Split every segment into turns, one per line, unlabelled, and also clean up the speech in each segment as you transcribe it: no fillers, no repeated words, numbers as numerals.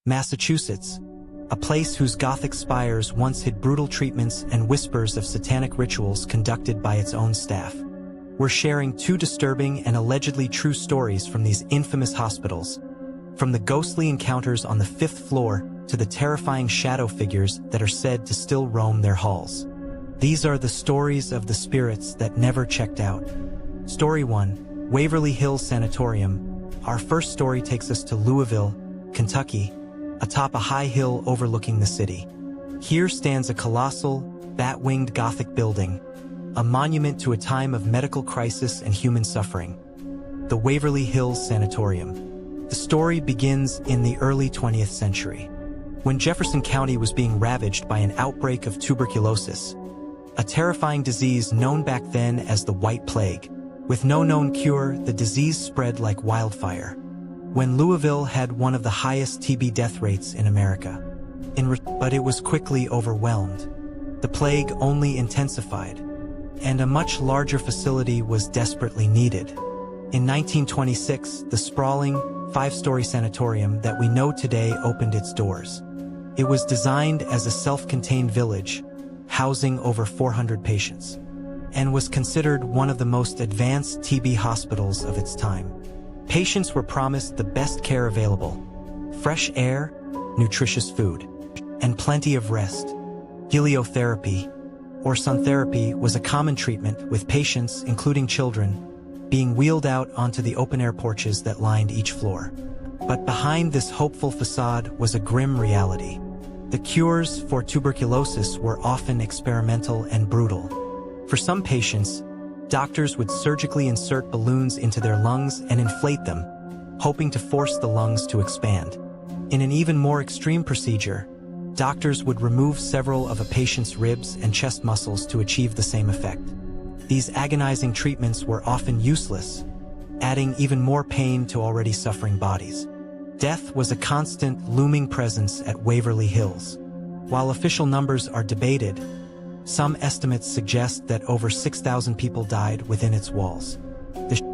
Massachusetts, a place whose Gothic spires once hid brutal treatments and whispers of satanic rituals conducted by its own staff. We're sharing two disturbing and allegedly true stories from these infamous hospitals, from the ghostly encounters on the 5th floor to the terrifying shadow figures that are said to still roam their halls. These are the stories of the spirits that never checked out. Story 1, Waverly Hills Sanatorium. Our first story takes us to Louisville, Kentucky, atop a high hill overlooking the city. Here stands a colossal, bat-winged Gothic building, a monument to a time of medical crisis and human suffering. The Waverly Hills Sanatorium. The story begins in the early 20th century, when Jefferson County was being ravaged by an outbreak of tuberculosis, a terrifying disease known back then as the White Plague. With no known cure, the disease spread like wildfire. When Louisville had one of the highest TB death rates in America. But it was quickly overwhelmed. The plague only intensified, and a much larger facility was desperately needed. In 1926, the sprawling, 5-story sanatorium that we know today opened its doors. It was designed as a self-contained village, housing over 400 patients, and was considered one of the most advanced TB hospitals of its time. Patients were promised the best care available: fresh air, nutritious food, and plenty of rest. Heliotherapy, or sun therapy, was a common treatment, with patients, including children, being wheeled out onto the open-air porches that lined each floor. But behind this hopeful facade was a grim reality. The cures for tuberculosis were often experimental and brutal. For some patients, doctors would surgically insert balloons into their lungs and inflate them, hoping to force the lungs to expand. In an even more extreme procedure, doctors would remove several of a patient's ribs and chest muscles to achieve the same effect. These agonizing treatments were often useless, adding even more pain to already suffering bodies. Death was a constant, looming presence at Waverly Hills. While official numbers are debated, some estimates suggest that over 6,000 people died within its walls.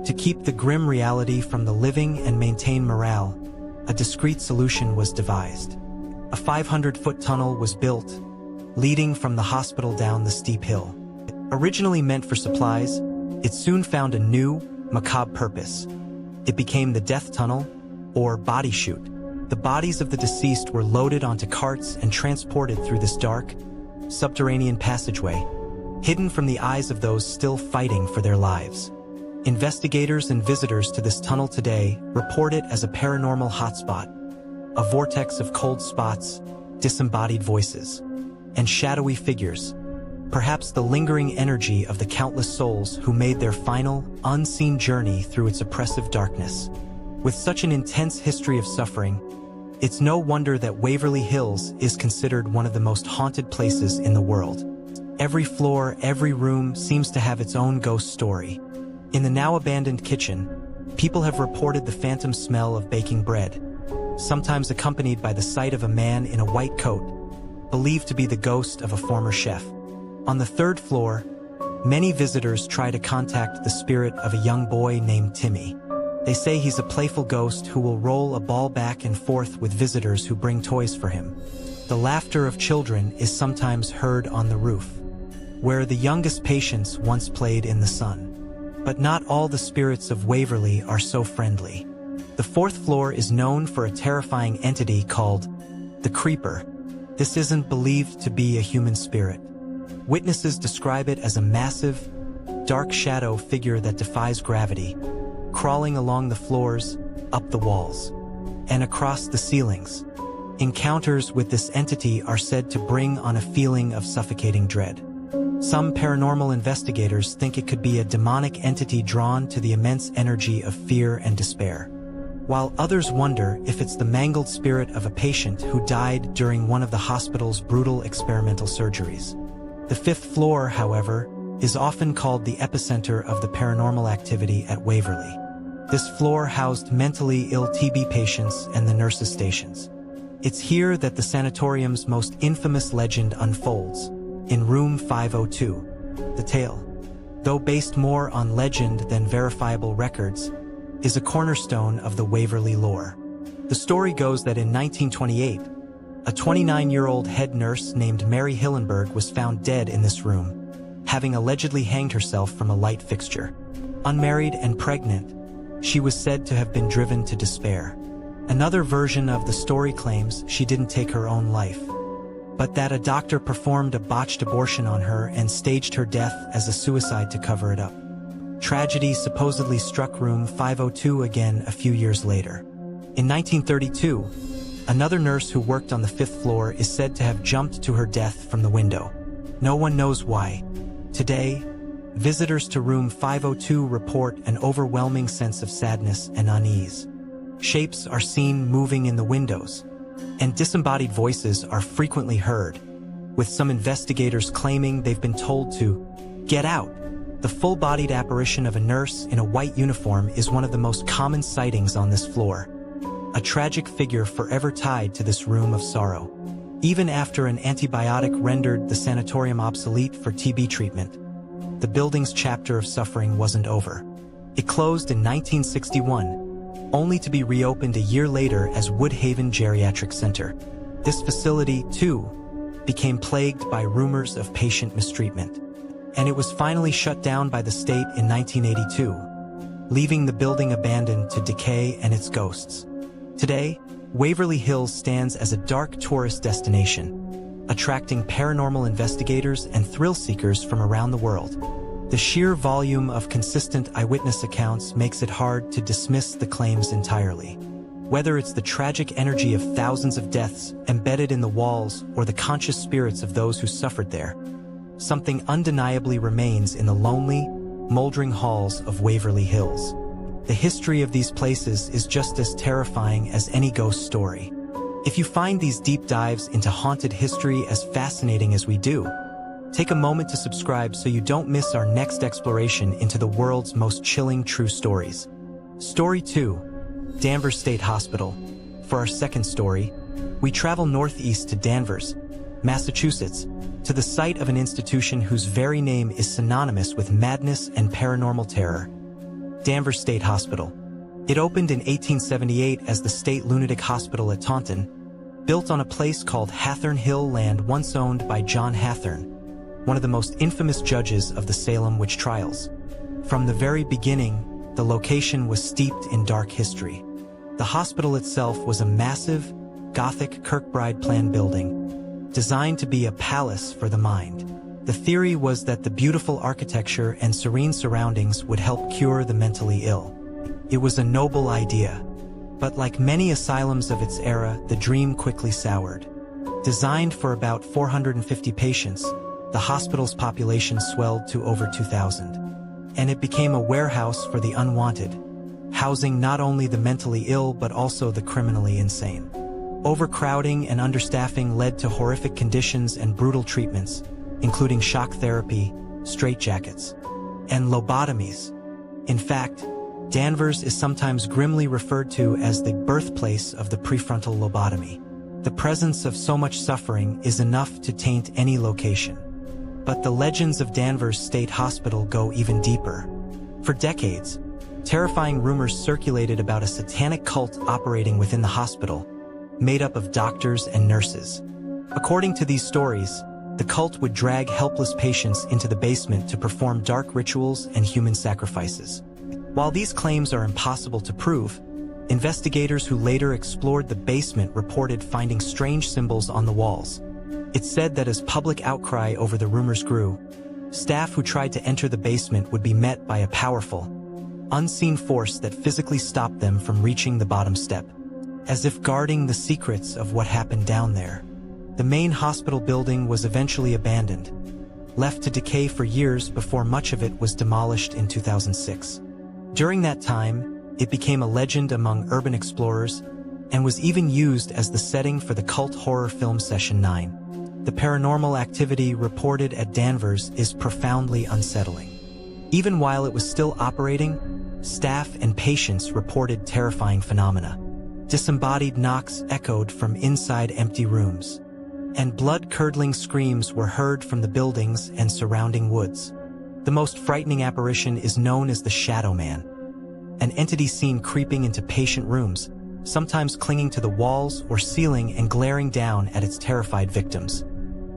To keep the grim reality from the living and maintain morale, a discreet solution was devised. A 500-foot tunnel was built, leading from the hospital down the steep hill. Originally meant for supplies, it soon found a new, macabre purpose. It became the death tunnel, or body chute. The bodies of the deceased were loaded onto carts and transported through this dark, subterranean passageway, hidden from the eyes of those still fighting for their lives. Investigators and visitors to this tunnel today report it as a paranormal hotspot, a vortex of cold spots, disembodied voices, and shadowy figures, perhaps the lingering energy of the countless souls who made their final, unseen journey through its oppressive darkness. With such an intense history of suffering, it's no wonder that Waverly Hills is considered one of the most haunted places in the world. Every floor, every room seems to have its own ghost story. In the now-abandoned kitchen, people have reported the phantom smell of baking bread, sometimes accompanied by the sight of a man in a white coat, believed to be the ghost of a former chef. On the 3rd floor, many visitors try to contact the spirit of a young boy named Timmy. They say he's a playful ghost who will roll a ball back and forth with visitors who bring toys for him. The laughter of children is sometimes heard on the roof, where the youngest patients once played in the sun. But not all the spirits of Waverly are so friendly. The 4th floor is known for a terrifying entity called the Creeper. This isn't believed to be a human spirit. Witnesses describe it as a massive, dark shadow figure that defies gravity, crawling along the floors, up the walls, and across the ceilings. Encounters with this entity are said to bring on a feeling of suffocating dread. Some paranormal investigators think it could be a demonic entity drawn to the immense energy of fear and despair, while others wonder if it's the mangled spirit of a patient who died during one of the hospital's brutal experimental surgeries. The 5th floor, however, is often called the epicenter of the paranormal activity at Waverly. This floor housed mentally ill TB patients and the nurses' stations. It's here that the sanatorium's most infamous legend unfolds, in room 502. The tale, though based more on legend than verifiable records, is a cornerstone of the Waverly lore. The story goes that in 1928, a 29-year-old head nurse named Mary Hillenberg was found dead in this room, having allegedly hanged herself from a light fixture. Unmarried and pregnant, she was said to have been driven to despair. Another version of the story claims she didn't take her own life, but that a doctor performed a botched abortion on her and staged her death as a suicide to cover it up. Tragedy supposedly struck room 502 again a few years later. In 1932, another nurse who worked on the 5th floor is said to have jumped to her death from the window. No one knows why. Today, visitors to room 502 report an overwhelming sense of sadness and unease. Shapes are seen moving in the windows, and disembodied voices are frequently heard, with some investigators claiming they've been told to get out. The full-bodied apparition of a nurse in a white uniform is one of the most common sightings on this floor, a tragic figure forever tied to this room of sorrow. Even after an antibiotic rendered the sanatorium obsolete for TB treatment, the building's chapter of suffering wasn't over. It closed in 1961, only to be reopened a year later as Woodhaven Geriatric Center. This facility, too, became plagued by rumors of patient mistreatment, and it was finally shut down by the state in 1982, leaving the building abandoned to decay and its ghosts. Today, Waverly Hills stands as a dark tourist destination, attracting paranormal investigators and thrill-seekers from around the world. The sheer volume of consistent eyewitness accounts makes it hard to dismiss the claims entirely. Whether it's the tragic energy of thousands of deaths embedded in the walls or the conscious spirits of those who suffered there, something undeniably remains in the lonely, moldering halls of Waverly Hills. The history of these places is just as terrifying as any ghost story. If you find these deep dives into haunted history as fascinating as we do, take a moment to subscribe so you don't miss our next exploration into the world's most chilling true stories. Story 2, Danvers State Hospital. For our second story, we travel northeast to Danvers, Massachusetts, to the site of an institution whose very name is synonymous with madness and paranormal terror, Danvers State Hospital. It opened in 1878 as the State Lunatic Hospital at Taunton, built on a place called Hathorne Hill, land once owned by John Hathorne, one of the most infamous judges of the Salem witch trials. From the very beginning, the location was steeped in dark history. The hospital itself was a massive, Gothic Kirkbride plan building, designed to be a palace for the mind. The theory was that the beautiful architecture and serene surroundings would help cure the mentally ill. It was a noble idea, but like many asylums of its era, the dream quickly soured. Designed for about 450 patients, the hospital's population swelled to over 2,000. And it became a warehouse for the unwanted, housing not only the mentally ill but also the criminally insane. Overcrowding and understaffing led to horrific conditions and brutal treatments, including shock therapy, straitjackets, and lobotomies. In fact, Danvers is sometimes grimly referred to as the birthplace of the prefrontal lobotomy. The presence of so much suffering is enough to taint any location. But the legends of Danvers State Hospital go even deeper. For decades, terrifying rumors circulated about a satanic cult operating within the hospital, made up of doctors and nurses. According to these stories, the cult would drag helpless patients into the basement to perform dark rituals and human sacrifices. While these claims are impossible to prove, investigators who later explored the basement reported finding strange symbols on the walls. It's said that as public outcry over the rumors grew, staff who tried to enter the basement would be met by a powerful, unseen force that physically stopped them from reaching the bottom step, as if guarding the secrets of what happened down there. The main hospital building was eventually abandoned, left to decay for years before much of it was demolished in 2006. During that time, it became a legend among urban explorers and was even used as the setting for the cult horror film Session 9. The paranormal activity reported at Danvers is profoundly unsettling. Even while it was still operating, staff and patients reported terrifying phenomena. Disembodied knocks echoed from inside empty rooms, and blood-curdling screams were heard from the buildings and surrounding woods. The most frightening apparition is known as the Shadow Man, an entity seen creeping into patient rooms, sometimes clinging to the walls or ceiling and glaring down at its terrified victims.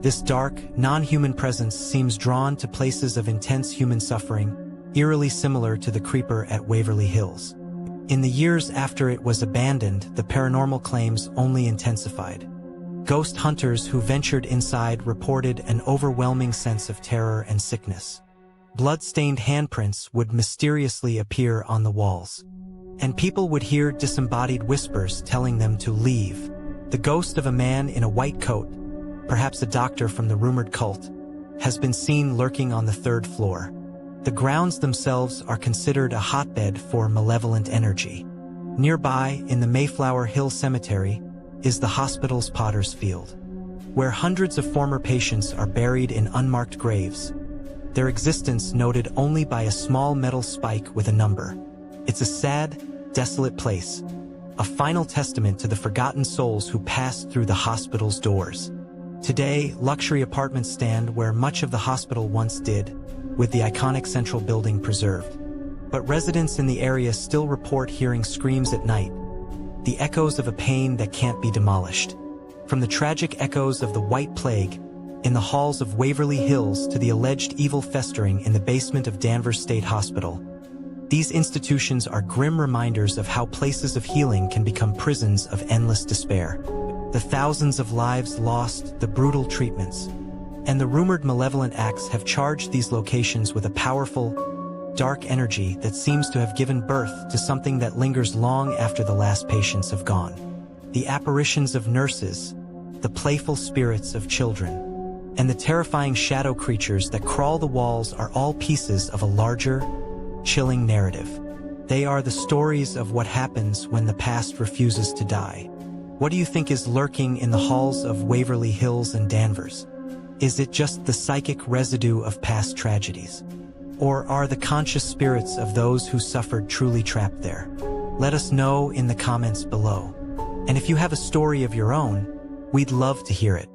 This dark, non-human presence seems drawn to places of intense human suffering, eerily similar to the creeper at Waverly Hills. In the years after it was abandoned, the paranormal claims only intensified. Ghost hunters who ventured inside reported an overwhelming sense of terror and sickness. Blood-stained handprints would mysteriously appear on the walls, and people would hear disembodied whispers telling them to leave. The ghost of a man in a white coat, perhaps a doctor from the rumored cult, has been seen lurking on the 3rd floor. The grounds themselves are considered a hotbed for malevolent energy. Nearby, in the Mayflower Hill Cemetery, is the hospital's Potter's Field, where hundreds of former patients are buried in unmarked graves, their existence noted only by a small metal spike with a number. It's a sad, desolate place, a final testament to the forgotten souls who passed through the hospital's doors. Today, luxury apartments stand where much of the hospital once did, with the iconic central building preserved. But residents in the area still report hearing screams at night, the echoes of a pain that can't be demolished. From the tragic echoes of the White Plague in the halls of Waverly Hills to the alleged evil festering in the basement of Danvers State Hospital, these institutions are grim reminders of how places of healing can become prisons of endless despair. The thousands of lives lost, the brutal treatments, and the rumored malevolent acts have charged these locations with a powerful, dark energy that seems to have given birth to something that lingers long after the last patients have gone. The apparitions of nurses, the playful spirits of children, and the terrifying shadow creatures that crawl the walls are all pieces of a larger, chilling narrative. They are the stories of what happens when the past refuses to die. What do you think is lurking in the halls of Waverly Hills and Danvers? Is it just the psychic residue of past tragedies? Or are the conscious spirits of those who suffered truly trapped there? Let us know in the comments below. And if you have a story of your own, we'd love to hear it.